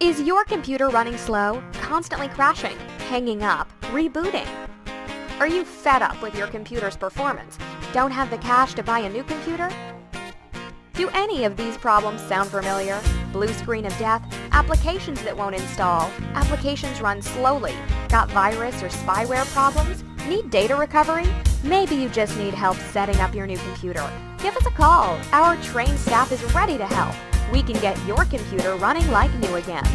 Is your computer running slow, constantly crashing, hanging up, rebooting? Are you fed up with your computer's performance? Don't have the cash to buy a new computer? Do any of these problems sound familiar? Blue screen of death, applications that won't install, applications run slowly, got virus or spyware problems, need data recovery? Maybe you just need help setting up your new computer. Give us a call. Our trained staff is ready to help. We can get your computer running like new again.